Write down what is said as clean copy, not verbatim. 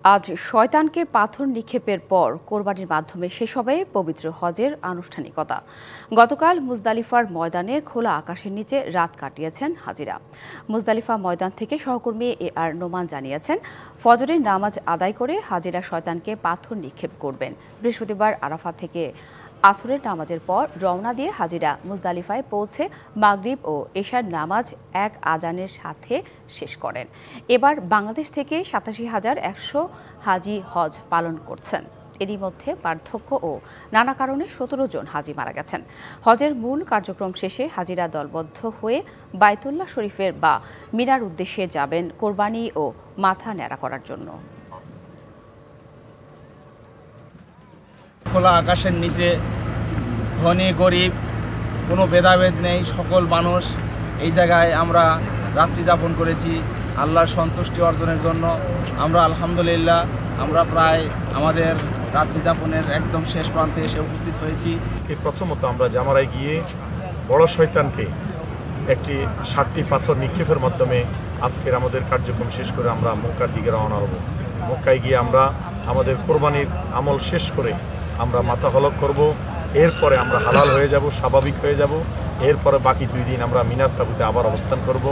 আজ শয়তানকে পাথর নিক্ষেপের পর কোরবানির মাধ্যমে শেষ হবে পবিত্র হজের আনুষ্ঠানিকতা। গতকাল মুজদালিফার ময়দানে খোলা আকাশের নিচে রাত কাটিয়েছেন হাজিরা। মুজদালিফা ময়দান থেকে সহকর্মী AR নোমান জানিয়েছেন, ফজরের নামাজ আদায় করে হাজিরা শয়তানকে পাথর নিক্ষেপ করবেন। বৃহস্পতিবার আরাফা থেকে আসরের নামাজের পর রওনা দিয়ে হাজিরা মুজদালিফায় পৌঁছে মাগরিব ও এশার নামাজ এক আজানের সাথে শেষ করেন। এবার বাংলাদেশ থেকে ৮৭,১০০ হাজি হজ পালন করছেন। এরই মধ্যে বার্ধক্য ও নানা কারণে ১৭ জন হাজি মারা গেছেন। হজের মূল কার্যক্রম শেষে হাজিরা দলবদ্ধ হয়ে বায়তুল্লাহ শরীফের বা মিনার উদ্দেশ্যে যাবেন কোরবানি ও মাথা ন্যাড়া করার জন্য। খোলা আকাশের নিচে ধনী গরিব কোনো ভেদাভেদ নেই, সকল মানুষ এই জায়গায় আমরা রাত্রি যাপন করেছি আল্লাহর সন্তুষ্টি অর্জনের জন্য। আমরা আলহামদুলিল্লাহ আমরা প্রায় আমাদের রাত্রি যাপনের একদম শেষ প্রান্তে এসে উপস্থিত হয়েছি। প্রথমত আমরা জামারায় গিয়ে বড় শয়তানকে একটি 7টি পাথর নিক্ষেপের মাধ্যমে আজকের আমাদের কার্যক্রম শেষ করে আমরা মক্কার দিকে রওনা হব। মক্কায় গিয়ে আমরা আমাদের কোরবানির আমল শেষ করে আমরা মাথা হলক করব। এরপরে আমরা হালাল হয়ে যাব, স্বাভাবিক হয়ে যাব। এরপরে বাকি 2 দিন আমরা মিনার তাঁবুতে আবার অবস্থান করব।